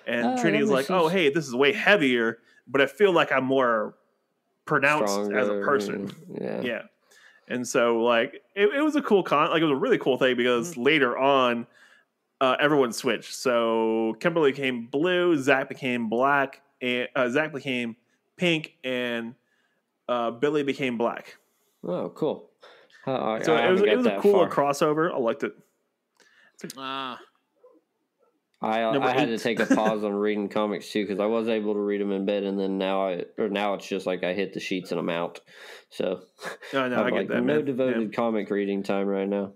Speaker 3: and Trinity's like, "Oh, hey, this is way heavier, but I feel like I'm more pronounced
Speaker 1: Stronger,
Speaker 3: as a person."
Speaker 1: Yeah.
Speaker 3: And so, like, it was a cool it was a really cool thing because later on, everyone switched. So Kimberly became blue, Zach became black, and Zach became pink, and Billy became black.
Speaker 1: Oh, cool.
Speaker 3: So it was a cool crossover. I liked it.
Speaker 1: I had to take a pause on reading comics too because I was able to read them in bed, and then now it's just like I hit the sheets and I'm out. So
Speaker 3: I get that.
Speaker 1: No devoted comic reading time right now.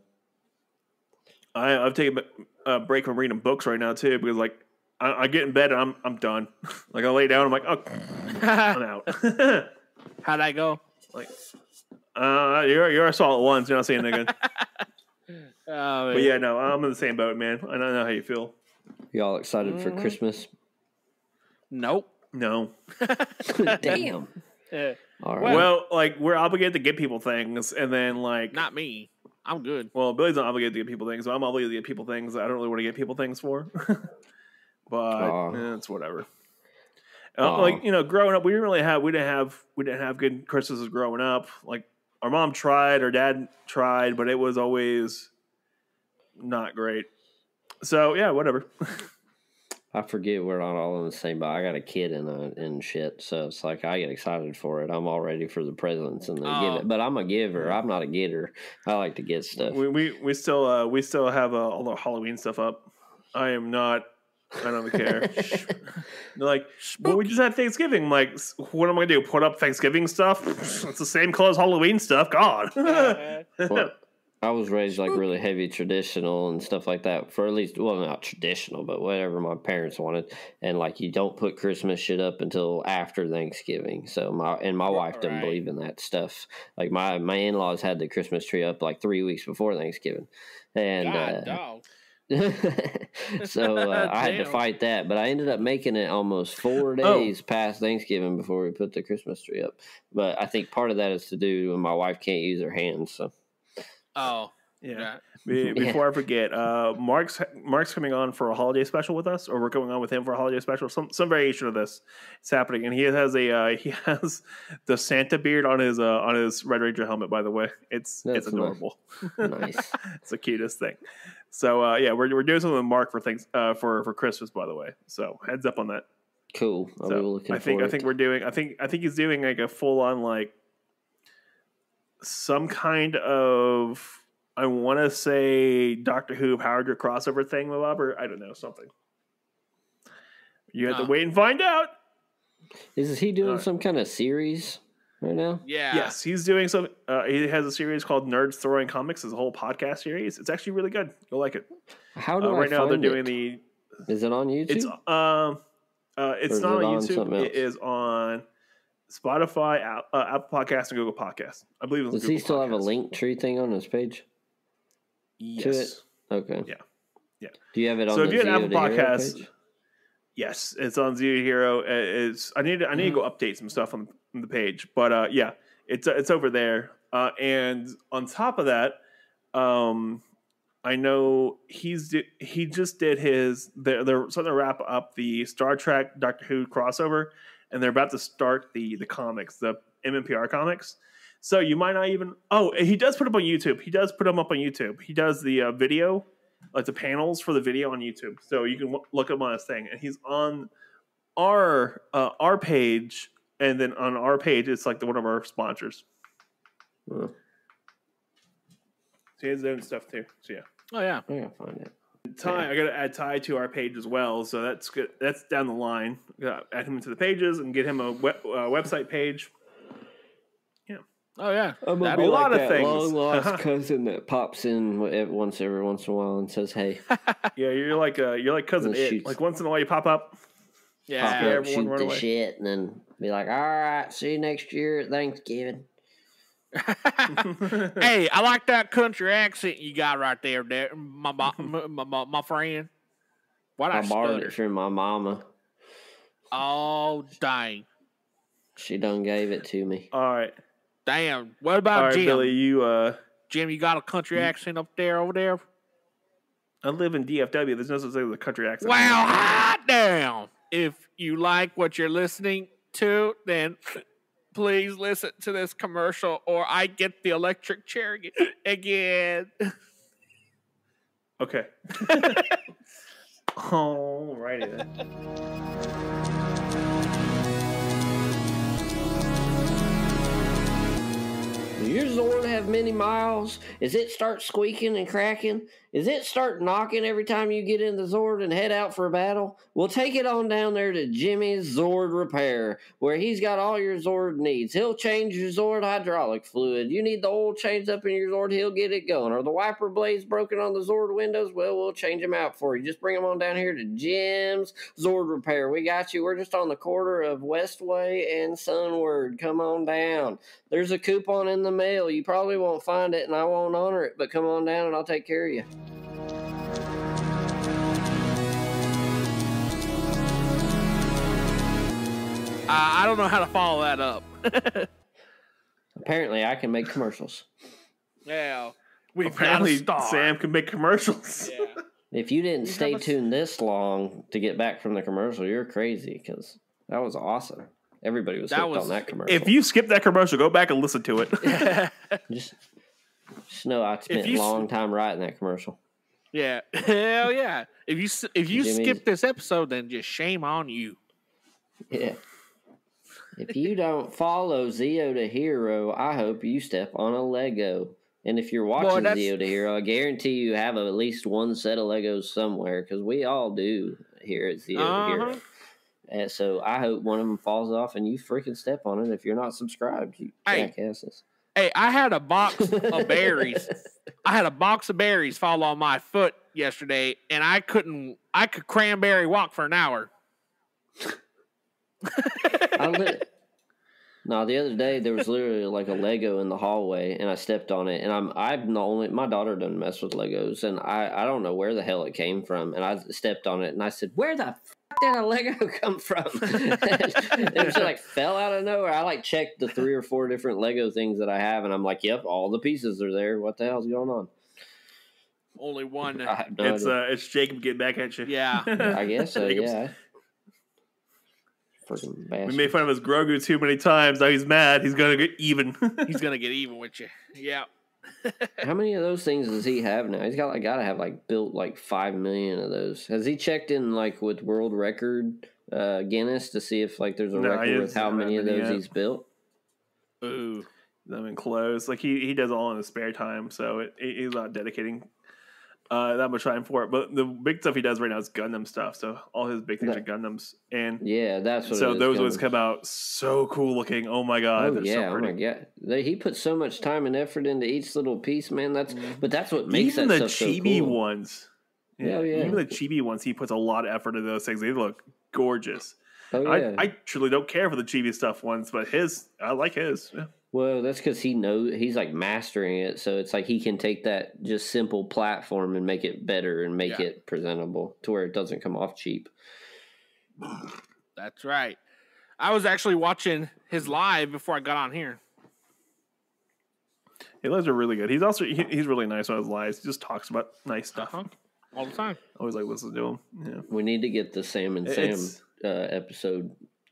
Speaker 3: I've taken a break from reading books right now too because, like, I get in bed and I'm done. Like, I lay down, I'm like, oh, I'm out.
Speaker 2: How'd I go?
Speaker 3: Like, you're a solid ones. You're not saying that good. But yeah, no, I'm in the same boat, man. I don't know how you feel.
Speaker 1: Y'all excited for Christmas?
Speaker 2: Nope.
Speaker 3: No.
Speaker 1: Damn. All right.
Speaker 3: Well, like, we're obligated to get people things, and then, like,
Speaker 2: not me. I'm good.
Speaker 3: Well, Billy's not obligated to get people things, so I'm obligated to get people things I don't really want to get people things for. But it's whatever. Like, you know, growing up, we didn't have good Christmases growing up. Like, our mom tried, our dad tried, but it was always not great. So yeah, whatever.
Speaker 1: I forget we're not all in the same boat. I got a kid and shit, so it's like I get excited for it. I'm all ready for the presents and they give it, but I'm a giver. I'm not a getter. I like to get stuff.
Speaker 3: We still have all the Halloween stuff up. I am not. I don't care. They're like, well, we just had Thanksgiving. I'm like, what am I gonna do? Put up Thanksgiving stuff? It's the same color as Halloween stuff. God.
Speaker 1: Well, I was raised like really heavy traditional and stuff like that for at least, well, not traditional, but whatever my parents wanted. And like, you don't put Christmas shit up until after Thanksgiving. So my wife doesn't believe in that stuff. Like my in-laws had the Christmas tree up like 3 weeks before Thanksgiving. And, so I had to fight that, but I ended up making it almost 4 days past Thanksgiving before we put the Christmas tree up. But I think part of that is to do when my wife can't use her hands. So.
Speaker 2: Oh,
Speaker 3: yeah. Before I forget, Mark's coming on for a holiday special with us, or we're going on with him for a holiday special. Some variation of this is happening, and he has the Santa beard on his Red Ranger helmet. By the way, it's adorable.
Speaker 1: Nice.
Speaker 3: It's the cutest thing. So yeah, we're doing something with Mark for things for Christmas. By the way, so heads up on that.
Speaker 1: Cool.
Speaker 3: I think we're doing. I think he's doing like a full on like some kind of, I want to say, Doctor Who Power Rangers crossover thing with Bob, or I don't know, something. You have to wait and find out.
Speaker 1: Is he doing some kind of series right now?
Speaker 2: Yeah.
Speaker 3: Yes, he's doing some. He has a series called Nerds Throwing Comics. It's a whole podcast series. It's actually really good. You'll like it.
Speaker 1: How do I
Speaker 3: right now? They're doing
Speaker 1: the. Is it on YouTube?
Speaker 3: It's not on YouTube. It is on Spotify, Apple Podcasts, and Google Podcasts. I believe it's
Speaker 1: Does he still have a Linktree thing on his page?
Speaker 3: Yes.
Speaker 1: Okay.
Speaker 3: Yeah.
Speaker 1: Do you have it on
Speaker 3: so
Speaker 1: the
Speaker 3: if you have an Apple
Speaker 1: Podcast
Speaker 3: Podcast, yes, it's on Zero Hero. I need to go update some stuff on the page, but yeah, it's over there. And on top of that, I know he just did his. They're starting to wrap up the Star Trek Doctor Who crossover, and they're about to start the comics, the MMPR comics. So you might not even. Oh, he does put up on YouTube. He does put them up on YouTube. He does the video, like the panels for the video on YouTube. So you can look him on his thing, and he's on our page, and then on our page it's like one of our sponsors. So he's doing stuff too. So yeah.
Speaker 2: Oh yeah.
Speaker 1: I gotta find it.
Speaker 3: Ty, I gotta add Ty to our page as well. So that's good. That's down the line. Gotta add him to the pages and get him a website page. Yeah.
Speaker 2: Oh yeah.
Speaker 1: I'm gonna
Speaker 3: be
Speaker 1: be
Speaker 3: a lot
Speaker 1: like
Speaker 3: of
Speaker 1: that
Speaker 3: things.
Speaker 1: long lost cousin that pops in every once in a while and says, "Hey."
Speaker 3: Yeah, you're like cousin It. Like once in a while you pop up.
Speaker 2: Yeah.
Speaker 1: Pop up,
Speaker 3: everyone
Speaker 1: shoot
Speaker 3: run
Speaker 1: the
Speaker 3: away.
Speaker 1: shit, and then be like, "All right, see you next year at Thanksgiving."
Speaker 2: Hey, I like that country accent you got right there, my friend. What
Speaker 1: I borrowed it from my mama.
Speaker 2: Oh, dang.
Speaker 1: She done gave it to me.
Speaker 3: All right.
Speaker 2: Damn. What about Jim?
Speaker 3: Billy,
Speaker 2: Jim, you got a country accent over there?
Speaker 3: I live in DFW. There's no such thing as a country accent.
Speaker 2: Well, hot damn. If you like what you're listening to, then please listen to this commercial or I get the electric chair again.
Speaker 3: Okay. Alrighty then.
Speaker 1: Does your Zord have many miles? Is it start squeaking and cracking? Is it start knocking every time you get in the Zord and head out for a battle? Well, take it on down there to Jimmy's Zord Repair, where he's got all your Zord needs. He'll change your Zord hydraulic fluid. You need the oil changed up in your Zord, he'll get it going. Are the wiper blades broken on the Zord windows? Well, we'll change them out for you. Just bring them on down here to Jim's Zord Repair. We got you. We're just on the corner of Westway and Sunward. Come on down. There's a coupon in the mail. You probably won't find it, and I won't honor it, but come on down and I'll take care of you.
Speaker 2: I don't know how to follow that up.
Speaker 1: Apparently, I can make commercials.
Speaker 2: Yeah.
Speaker 3: Apparently, Sam can make commercials.
Speaker 2: Yeah.
Speaker 1: If you didn't stay tuned this long to get back from the commercial, you're crazy, because that was awesome. Everybody was hooked on that commercial.
Speaker 3: If you skip that commercial, go back and listen to it.
Speaker 1: Just know I spent a long time writing that commercial.
Speaker 2: Yeah. Hell yeah. If you skip this episode, then just shame on you.
Speaker 1: Yeah. If you don't follow Zeo to Hero, I hope you step on a Lego. And if you're watching Zeo to Hero, I guarantee you have at least one set of Legos somewhere, because we all do here at Zeo to Hero. And so I hope one of them falls off and you freaking step on it if you're not subscribed, you jackasses.
Speaker 2: Hey, I had a box of berries. I had a box of berries fall on my foot yesterday, and I could cranberry walk for an hour.
Speaker 1: No, the other day there was literally like a Lego in the hallway, and I stepped on it, and I'm the only. My daughter doesn't mess with Legos, and I don't know where the hell it came from, and I stepped on it, and I said, "Where the f did a Lego come from?" It just like fell out of nowhere. I like checked the 3 or 4 different Lego things that I have, and I'm like, "Yep, all the pieces are there. What the hell's going on?"
Speaker 2: Only one.
Speaker 3: It's Jacob getting back at you.
Speaker 2: Yeah,
Speaker 1: I guess so. Yeah.
Speaker 3: We made fun of his Grogu too many times. Now he's mad. He's gonna get even.
Speaker 2: He's gonna get even with you. Yeah.
Speaker 1: How many of those things does he have now? He's gotta have like built like 5 million of those. Has he checked in like with world record Guinness to see if like there's a record with how many of those he's built?
Speaker 3: Ooh, I mean, close. Like he does all in his spare time, so he's not dedicating that much time for it. But the big stuff he does right now is Gundam stuff. So all his big things are Gundams, and
Speaker 1: yeah, that's what.
Speaker 3: So
Speaker 1: it is,
Speaker 3: those
Speaker 1: Gundams.
Speaker 3: ones come out so cool looking. Oh my god!
Speaker 1: Oh yeah! So oh my god! He put so much time and effort into each little piece, man. But that's what makes
Speaker 3: even
Speaker 1: that
Speaker 3: the
Speaker 1: stuff
Speaker 3: chibi
Speaker 1: so cool.
Speaker 3: ones.
Speaker 1: Yeah,
Speaker 3: even the chibi ones, he puts a lot of effort into those things. They look gorgeous.
Speaker 1: Oh yeah!
Speaker 3: I truly don't care for the chibi stuff ones, but I like his. Yeah.
Speaker 1: Well, that's because he's like mastering it, so it's like he can take that just simple platform and make it better and make it presentable to where it doesn't come off cheap.
Speaker 2: That's right. I was actually watching his live before I got on here.
Speaker 3: His lives are really good. He's also he's really nice on his lives. He just talks about nice stuff
Speaker 2: all the time.
Speaker 3: Always like listen to him. Yeah.
Speaker 1: We need to get the Sam and Sam episode.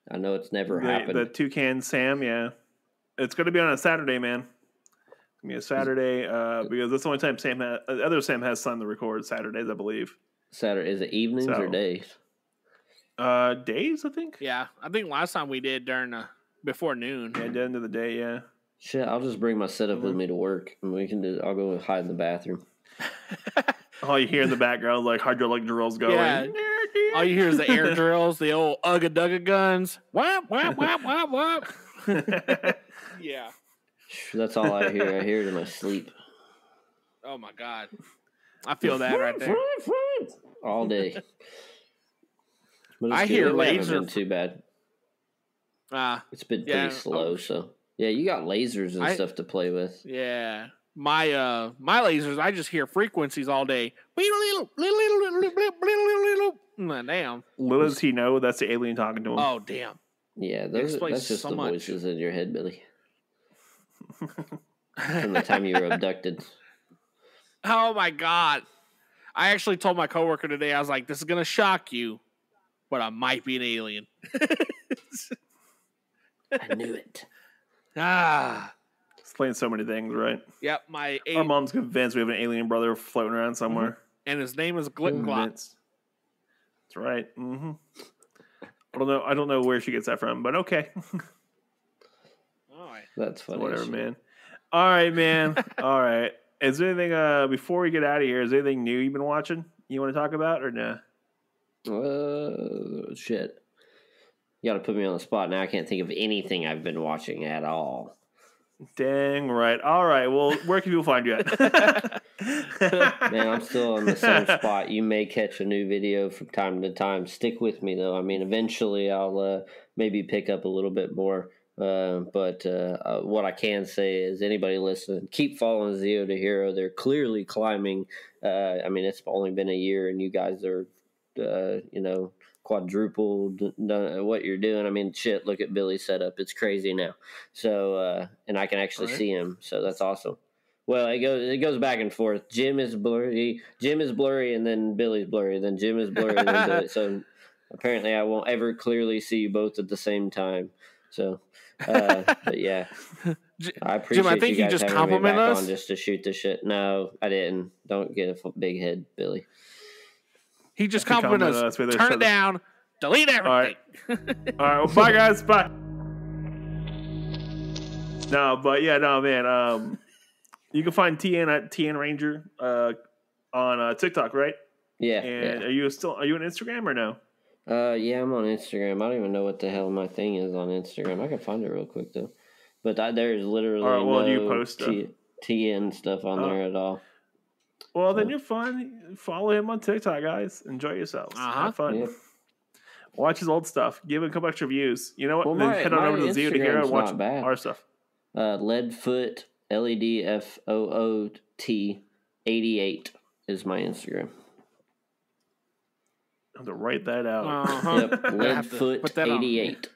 Speaker 1: I know it's never happened.
Speaker 3: The Toucan Sam, yeah. It's going to be on a Saturday, man. It's going to be a Saturday because that's the only time other Sam has time to record Saturdays, I believe.
Speaker 1: Saturday, is it evenings or days?
Speaker 3: Days, I think.
Speaker 2: Yeah, I think last time we did during before noon.
Speaker 3: Yeah, the end of the day, yeah.
Speaker 1: Shit, I'll just bring my setup with me to work, and I'll go hide in the bathroom.
Speaker 3: All you hear in the background is like hydraulic drills going.
Speaker 2: Yeah. All you hear is the air drills, the old Ugga Dugga guns. Whap, whap, whap, whap, whap. Yeah.
Speaker 1: That's all I hear. I hear it in my sleep.
Speaker 2: Oh my god. I feel that right there.
Speaker 1: All day.
Speaker 2: I hear laser.
Speaker 1: Been too bad. It's been pretty slow, so. Yeah, you got lasers and stuff to play with.
Speaker 2: Yeah. My lasers, I just hear frequencies all day. Damn.
Speaker 3: Little does he know that's the alien talking to him.
Speaker 2: Oh, damn.
Speaker 1: Yeah, that's just the voices in your head, Billy. From the time you were abducted.
Speaker 2: Oh, my God. I actually told my coworker today, I was like, this is going to shock you, but I might be an alien.
Speaker 1: I knew it.
Speaker 3: Explains so many things, right?
Speaker 2: Yep.
Speaker 3: Our mom's convinced we have an alien brother floating around somewhere.
Speaker 2: Mm-hmm. And his name is Glittenglot.
Speaker 3: That's right. Mm-hmm. I don't know where she gets that from, but okay.
Speaker 2: All right.
Speaker 1: That's funny.
Speaker 3: So whatever, man. All right, man. All right. Is there anything, before we get out of here, is there anything new you've been watching you want to talk about or nah?
Speaker 1: Shit. You got to put me on the spot now. I can't think of anything I've been watching at all.
Speaker 3: Dang right. All right. Well, where can people find you at?
Speaker 1: Man, I'm still on the same spot. You may catch a new video from time to time. Stick with me, though. I mean, eventually I'll maybe pick up a little bit more. But what I can say is anybody listening, keep following Zeo to Hero. They're clearly climbing. I mean, it's only been a year, and you guys are, quadrupled what you're doing. I mean, shit, look at Billy's setup. It's crazy now. So, and I can actually see him. So that's awesome. Well, it goes back and forth. Jim is blurry, and then Billy's blurry. Then Jim is blurry, and then Billy. So apparently I won't ever clearly see you both at the same time. So, but yeah, I appreciate
Speaker 2: Jim, I think
Speaker 1: you guys
Speaker 2: just
Speaker 1: having
Speaker 2: compliment
Speaker 1: me back
Speaker 2: us
Speaker 1: on just to shoot the shit. No, I didn't. Don't get a big head, Billy.
Speaker 2: He just complimented us. Turn it down. Delete everything.
Speaker 3: All right. Well, bye, guys. Bye. Man. You can find TN at TN Ranger on TikTok, right?
Speaker 1: Yeah.
Speaker 3: And are you on Instagram or no?
Speaker 1: Yeah, I'm on Instagram. I don't even know what the hell my thing is on Instagram. I can find it real quick though. But there's literally no
Speaker 3: you post
Speaker 1: TN stuff on there at all.
Speaker 3: Well, then you're fine. Follow him on TikTok, guys. Enjoy yourselves. Have fun. Yeah. Watch his old stuff. Give him a couple extra views. You know what?
Speaker 1: Well,
Speaker 3: head on over to Zeo to Hero and watch our stuff.
Speaker 1: Leadfoot, LEDFOOT 88 is my Instagram.
Speaker 3: I have to write that out.
Speaker 1: Yep, Leadfoot 88.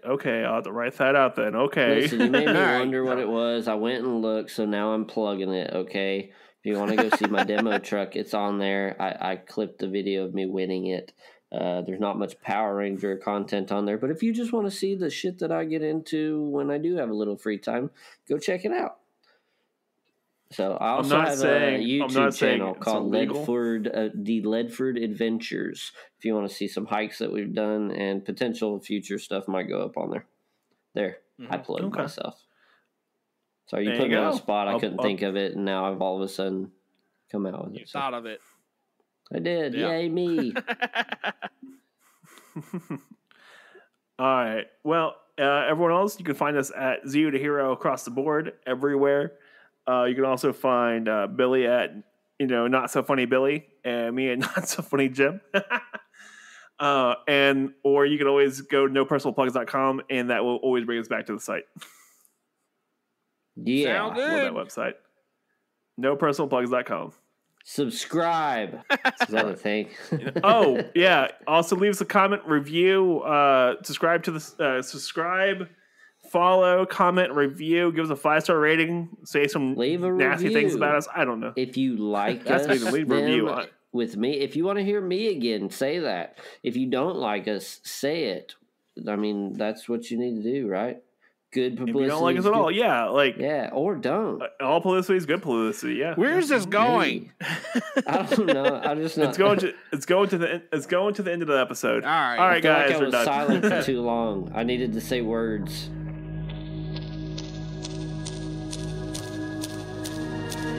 Speaker 3: Okay, I'll have to write that out then. Okay.
Speaker 1: Listen, you made me wonder what it was. I went and looked, so now I'm plugging it, okay? If you want to go see my demo truck, it's on there. I clipped the video of me winning it. There's not much Power Ranger content on there, but if you just want to see the shit that I get into when I do have a little free time, go check it out. So I also have a YouTube channel called the Ledford Adventures. If you want to see some hikes that we've done and potential future stuff might go up on there. I plugged myself. So you put me on a spot. I couldn't think of it, and now I've all of a sudden come out with it.
Speaker 2: You thought of it.
Speaker 1: I did. Yeah. Yay, me.
Speaker 3: All right. Well, everyone else, you can find us at Zeo to Hero across the board, everywhere. You can also find Billy at, Not So Funny Billy, and me at Not So Funny Jim. Or you can always go to nopersonalplugs.com, and that will always bring us back to the site.
Speaker 1: Yeah.
Speaker 2: Sound good.
Speaker 3: Love that website. nopersonalplugs.com.
Speaker 1: Subscribe. Is that a thing?
Speaker 3: Oh, yeah. Also, leave us a comment, review, subscribe to the subscribe, follow, comment, review, give us a 5-star rating, say some nasty things about us. I don't know.
Speaker 1: If you like us, leave a review with me. If you want to hear me again, say that. If you don't like us, say it. I mean, that's what you need to do, right? Good publicity.
Speaker 3: If you don't like us at all, yeah,
Speaker 1: or don't.
Speaker 3: All publicity is good publicity. Yeah.
Speaker 2: Where's this going?
Speaker 1: I don't know. I just not.
Speaker 3: It's going to the end of the episode.
Speaker 2: All right,
Speaker 3: all right, guys.
Speaker 1: I was silent for too long. I needed to say words.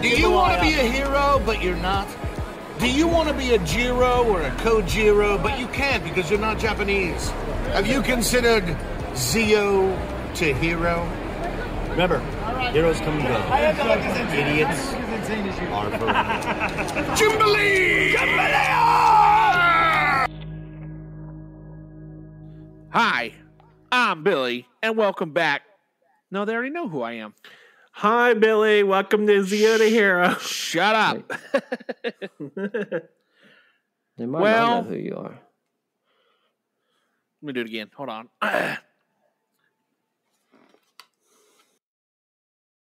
Speaker 4: Do you want to be a hero, but you're not? Do you want to be a Jiro or a Kojiro, but you can't because you're not Japanese? Have you considered Zeo to Hero? Remember, heroes come and go. Idiots are forever. Jubilee!
Speaker 2: Hi, I'm Billy, and welcome back. No, they already know who I am.
Speaker 3: Hi, Billy. Welcome to Zeo to Hero.
Speaker 2: Shut up.
Speaker 1: They might not know who you are.
Speaker 2: Let me do it again. Hold on.